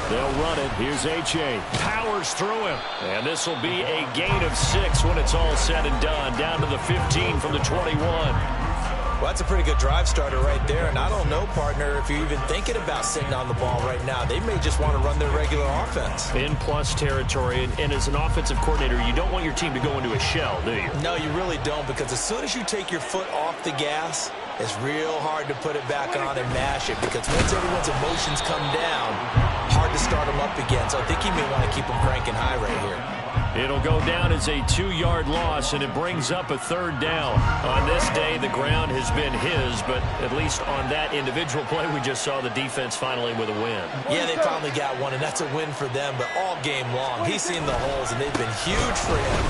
They'll run it. Here's H.A. Powers through him. And this will be a gain of 6 when it's all said and done. Down to the 15 from the 21. Well, that's a pretty good drive starter right there. And I don't know, partner, if you're even thinking about sitting on the ball right now. They may just want to run their regular offense. In plus territory. And as an offensive coordinator, you don't want your team to go into a shell, do you? No, you really don't, because as soon as you take your foot off the gas, it's real hard to put it back on and mash it, because once everyone's emotions come down, hard to start them up again. So I think he may want to keep them cranking high right here. It'll go down as a 2-yard loss, and it brings up a third down. On this day, the ground has been his, but at least on that individual play, we just saw the defense finally with a win. Yeah, they finally got one, and that's a win for them, but all game long, he's seen the holes, and they've been huge for him.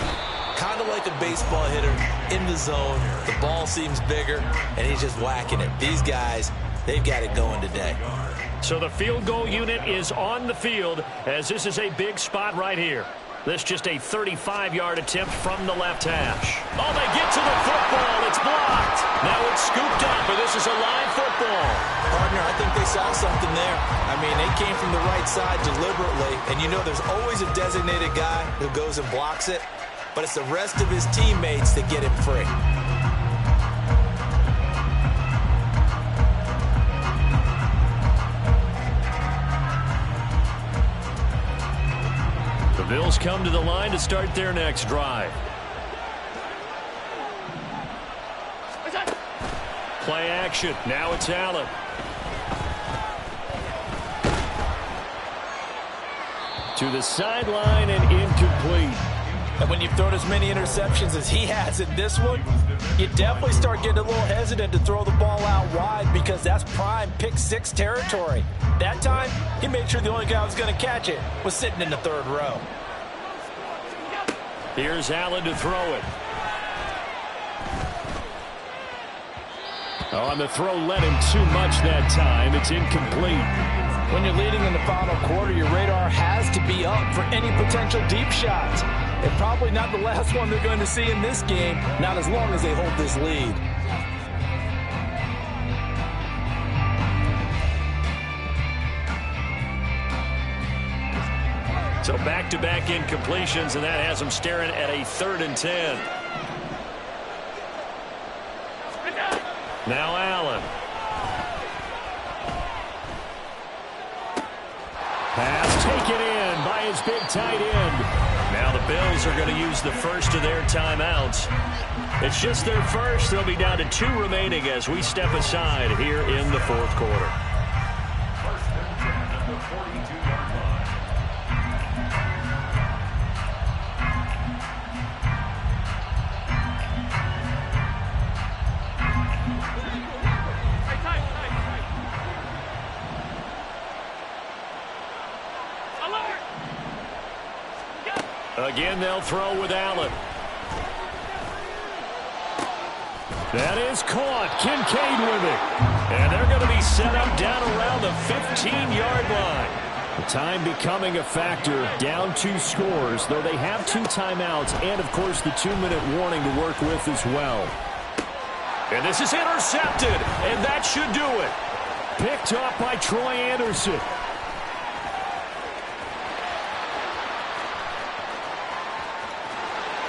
Kind of like a baseball hitter in the zone. The ball seems bigger, and he's just whacking it. These guys, they've got it going today. So the field goal unit is on the field, as this is a big spot right here. This just a 35-yard attempt from the left hash. Oh, they get to the football. It's blocked. Now it's scooped up, but this is a live football. Partner, I think they saw something there. I mean, they came from the right side deliberately, and you know there's always a designated guy who goes and blocks it, but it's the rest of his teammates that get him free. The Bills come to the line to start their next drive. Play action. Now it's Allen. To the sideline and incomplete. And when you've thrown as many interceptions as he has in this one, you definitely start getting a little hesitant to throw the ball out wide, because that's prime pick 6 territory. That time, he made sure the only guy who was going to catch it was sitting in the third row. Here's Allen to throw it. On the throw, led him too much that time. It's incomplete. When you're leading in the final quarter, your radar has to be up for any potential deep shots. And probably not the last one they're going to see in this game, not as long as they hold this lead. So back-to-back incompletions, and that has them staring at a 3rd and 10. Now Allen. Pass taken in by his big tight end. Now the Bills are going to use the first of their timeouts. It's just their first. They'll be down to 2 remaining as we step aside here in the 4th quarter. Again, they'll throw with Allen. That is caught. Kincaid with it. And they're going to be set up down around the 15-yard line. The time becoming a factor, down 2 scores, though they have 2 timeouts and, of course, the 2-minute warning to work with as well. And this is intercepted, and that should do it. Picked up by Troy Anderson.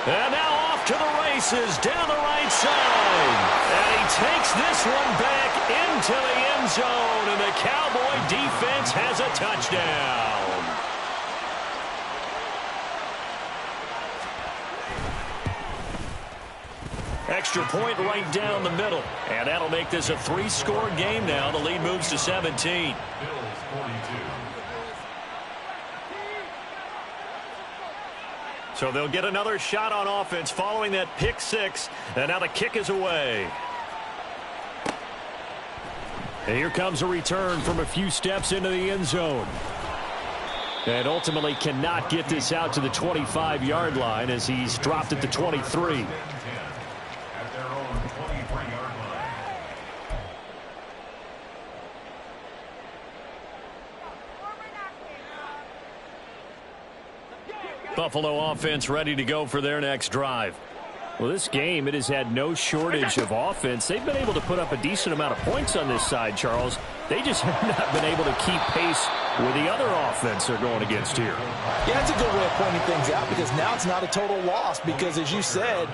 And now off to the races down the right side. And he takes this one back into the end zone, and the Cowboy defense has a touchdown. Extra point right down the middle. And that'll make this a 3-score game now. The lead moves to 17. So they'll get another shot on offense following that pick 6. And now the kick is away. And here comes a return from a few steps into the end zone. And ultimately cannot get this out to the 25-yard line as he's dropped at the 23. Buffalo offense ready to go for their next drive. Well, this game, it has had no shortage of offense. They've been able to put up a decent amount of points on this side, Charles. They just have not been able to keep pace with the other offense they're going against here. Yeah, that's a good way of pointing things out because now it's not a total loss because, as you said,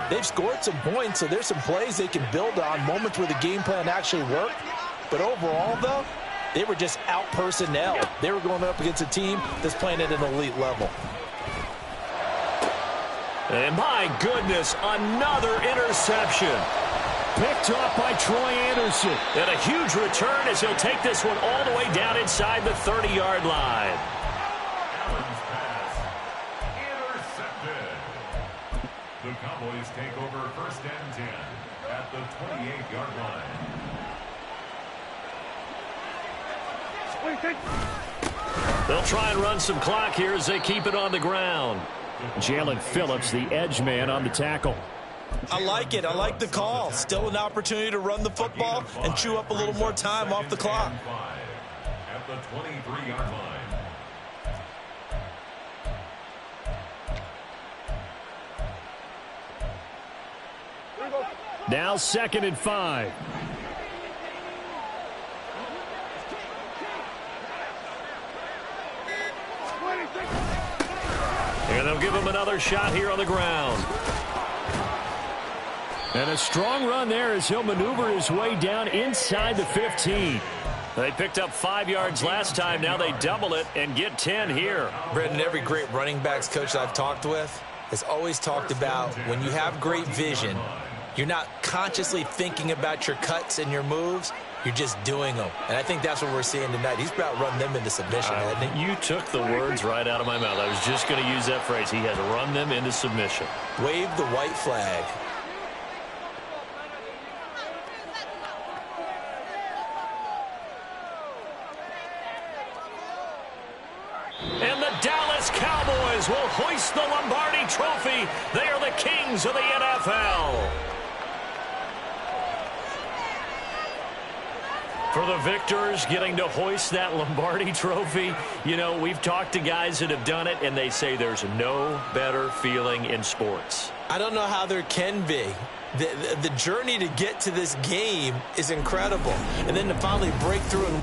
they've scored some points, so there's some plays they can build on, moments where the game plan actually worked. But overall, though, they were just out-personnel. They were going up against a team that's playing at an elite level. And my goodness, another interception. Picked off by Troy Anderson. And a huge return as he'll take this one all the way down inside the 30-yard line. Allen's pass intercepted. The Cowboys take over 1st and 10 at the 28-yard line. They'll try and run some clock here as they keep it on the ground. Jalen Phillips, the edge man, on the tackle. I like it. I like the call. Still an opportunity to run the football and chew up a little more time off the clock. At the 23-yard line. Now 2nd and 5. And they'll give him another shot here on the ground. And a strong run there as he'll maneuver his way down inside the 15. They picked up 5 yards last time. Now they double it and get 10 here. Brendan, every great running backs coach I've talked with has always talked about when you have great vision, you're not consciously thinking about your cuts and your moves. You're just doing them. And I think that's what we're seeing tonight. He's about to run them into submission, hasn't he? You took the words right out of my mouth. I was just going to use that phrase. He has run them into submission. Wave the white flag. And the Dallas Cowboys will hoist the Lombardi Trophy. They are the kings of the NFL. For the victors getting to hoist that Lombardi Trophy, you know, we've talked to guys that have done it, and they say there's no better feeling in sports. I don't know how there can be. The journey to get to this game is incredible. And then to finally break through and